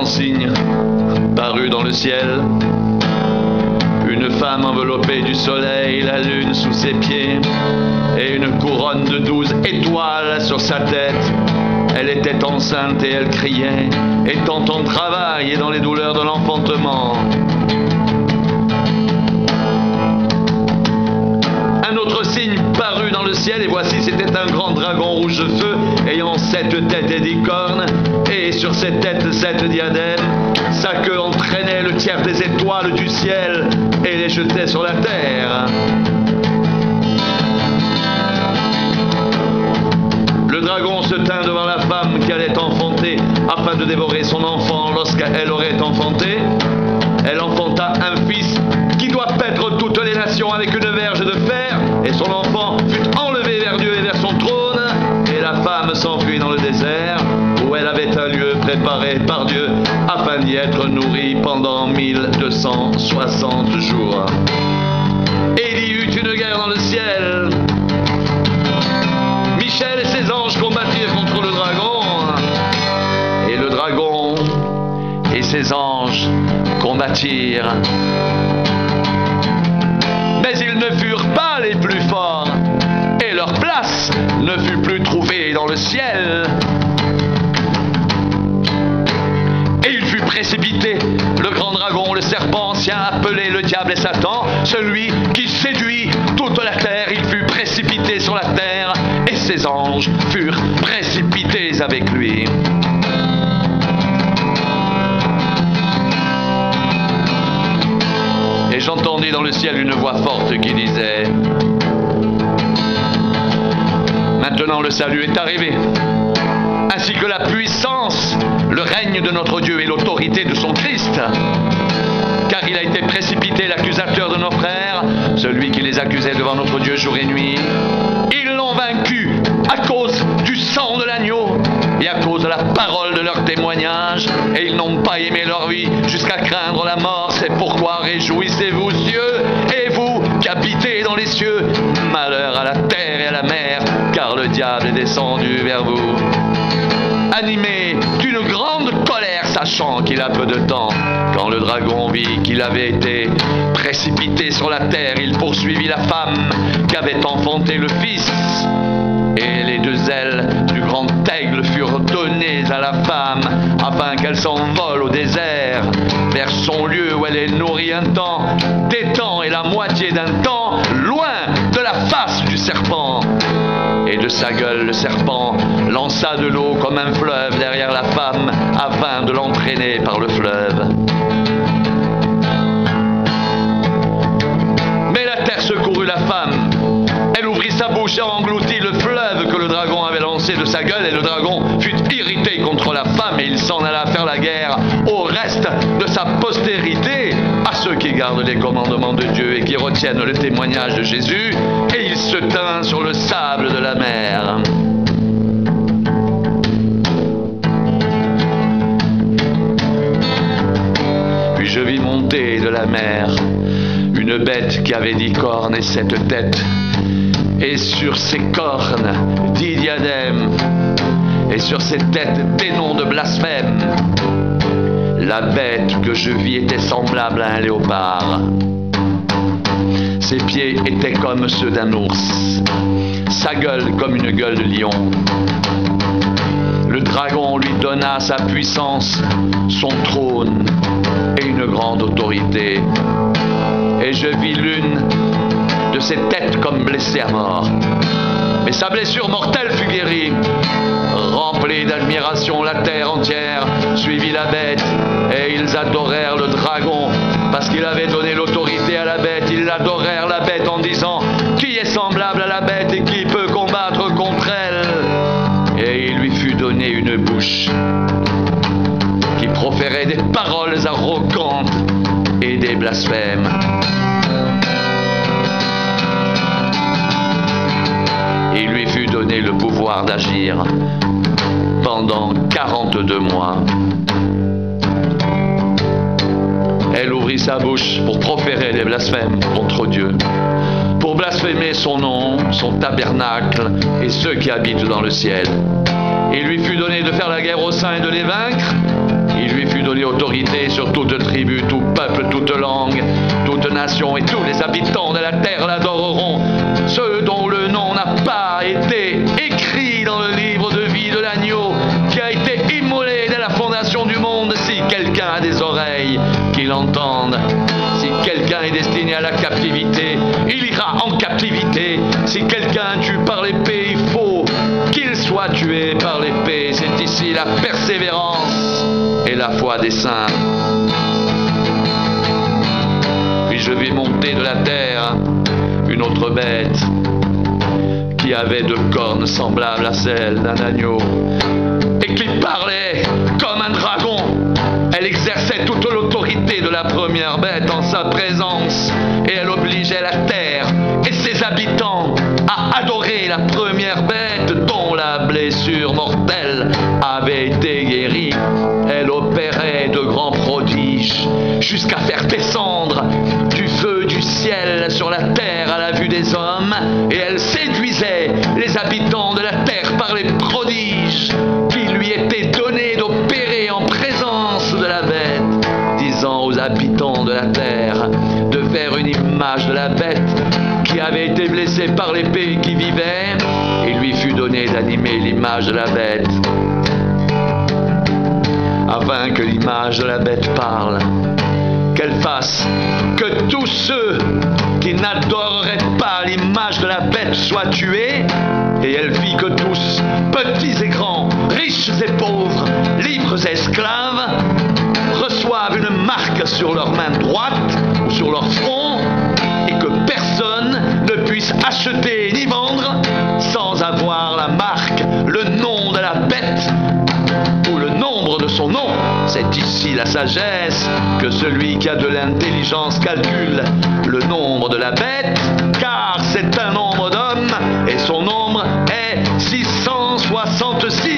signe parut dans le ciel. Une femme enveloppée du soleil, la lune sous ses pieds, et une couronne de 12 étoiles sur sa tête. Elle était enceinte et elle criait, étant en travail et dans les douleurs de l'enfantement. Un autre signe parut dans le ciel, et voici c'était un grand dragon rouge de feu, ayant 7 têtes et 10 cornes, et sur ses têtes 7 diadèmes. Sa queue entraînait le tiers des étoiles du ciel et les jetait sur la terre. Le dragon se tint devant la femme qui allait enfanter afin de dévorer son enfant lorsqu'elle aurait enfanté. Elle enfanta un fils qui doit paître toutes les nations avec une verge de fer, et son enfant fut enlevé vers Dieu et vers son trône, et la femme s'enfuit dans le désert, où elle avait un lieu préparé par Dieu afin d'y être nourrie pendant 1260 jours. Et il y eut une guerre dans le ciel. Michel et ses anges combattirent contre le dragon, et le dragon et ses anges combattirent. Mais ils ne furent pas les plus forts, et leur place ne fut plus trouvée dans le ciel. Et il fut précipité, le grand dragon, le serpent ancien, appelé le diable et Satan, celui qui séduit toute la terre. Il fut précipité sur la terre, et ses anges furent précipités avec lui. Et j'entendis dans le ciel une voix forte qui disait: Maintenant le salut est arrivé, ainsi que la puissance, le règne de notre Dieu et l'autorité de son Christ. Car il a été précipité l'accusateur de nos frères, celui qui les accusait devant notre Dieu jour et nuit. Ils l'ont vaincu à cause du sang de l'agneau et à cause de la parole de leur témoignage, et ils n'ont pas aimé leur vie jusqu'à craindre la mort. C'est pourquoi réjouissez-vous, cieux, et vous qui habitez dans les cieux. Malheur à la terre et à la mer, car le diable est descendu vers vous, animé d'une grande colère, sachant qu'il a peu de temps. Quand le dragon vit qu'il avait été précipité sur la terre, il poursuivit la femme qui avait enfanté le fils. Et les 2 ailes du grand aigle furent données à la femme, afin qu'elle s'envole au désert, vers son lieu où elle est nourrie un temps, des temps et la moitié d'un temps, loin de la face du serpent. Et de sa gueule, le serpent lança de l'eau comme un fleuve derrière la femme, afin de l'entraîner par le fleuve. Mais la terre secourut la femme. Elle ouvrit sa bouche et engloutit le fleuve que le dragon avait lancé de sa gueule, et le dragon fut irrité contre la femme, et il s'en alla faire la guerre au reste de sa postérité, à ceux qui gardent les commandements de Dieu et qui retiennent le témoignage de Jésus, et il se tint sur le sable de la mer. Puis je vis monter de la mer une bête qui avait 10 cornes et 7 têtes, et sur ses cornes 10 diadèmes, et sur ses têtes des noms de blasphème. La bête que je vis était semblable à un léopard. Ses pieds étaient comme ceux d'un ours, sa gueule comme une gueule de lion. Le dragon lui donna sa puissance, son trône et une grande autorité. Et je vis l'une de ses têtes comme blessée à mort. Mais sa blessure mortelle fut guérie. Remplie d'admiration, la terre entière suivit la bête, et ils adorèrent le dragon, parce qu'il avait donné l'autorité à la bête. Ils adorèrent la bête en disant: qui est semblable à la bête et qui peut combattre contre elle? Et il lui fut donné une bouche qui proférait des paroles arrogantes et des blasphèmes. Il lui fut donné le pouvoir d'agir pendant 42 mois. Elle ouvrit sa bouche pour proférer des blasphèmes contre Dieu, pour blasphémer son nom, son tabernacle et ceux qui habitent dans le ciel. Il lui fut donné de faire la guerre aux saints et de les vaincre. Il lui fut donné autorité sur toute tribu, tout peuple, toute langue, toute nation, et tous les habitants de la terre l'adoreront. Ceux dont le nom n'a pas été écrit dans le livre de vie de l'agneau qui a été immolé dès la fondation du monde. Si quelqu'un a des oreilles, qu'il entende. Si quelqu'un est destiné à la captivité, il ira en captivité. Si quelqu'un tue par l'épée, il faut qu'il soit tué par l'épée. C'est ici la persévérance et la foi des saints. Puis je vis monter de la terre une autre bête qui avait 2 cornes semblables à celles d'un agneau et qui parlait comme un dragon. Elle exerçait toute l'autorité de la première bête en sa présence et elle obligeait la terre et ses habitants à adorer la première bête dont la blessure mortelle avait été guérie. Elle opérait de grands prodiges jusqu'à faire descendre du feu du ciel sur la terre à la vue des hommes, et elle séduisait les habitants de la terre par les prodiges qui lui étaient donnés d'opérer en présence de la bête, disant aux habitants de la terre de faire une image de la bête qui avait été blessée par l'épée et qui vivait. Il lui fut donné d'animer l'image de la bête, afin que l'image de la bête parle, qu'elle fasse que tous ceux qui n'adoreraient pas l'image de la bête soient tués. Et elle fit que tous, petits et grands, riches et pauvres, libres et esclaves, reçoivent une marque sur leur main droite ou sur leur front, et que personne ne puisse acheter ni vendre sans avoir la marque, le nom de la bête ou le nombre de son nom. C'est ici la sagesse, que celui qui a de l'intelligence calcule le nombre de la bête, car c'est un nombre d'hommes et son nombre est 666.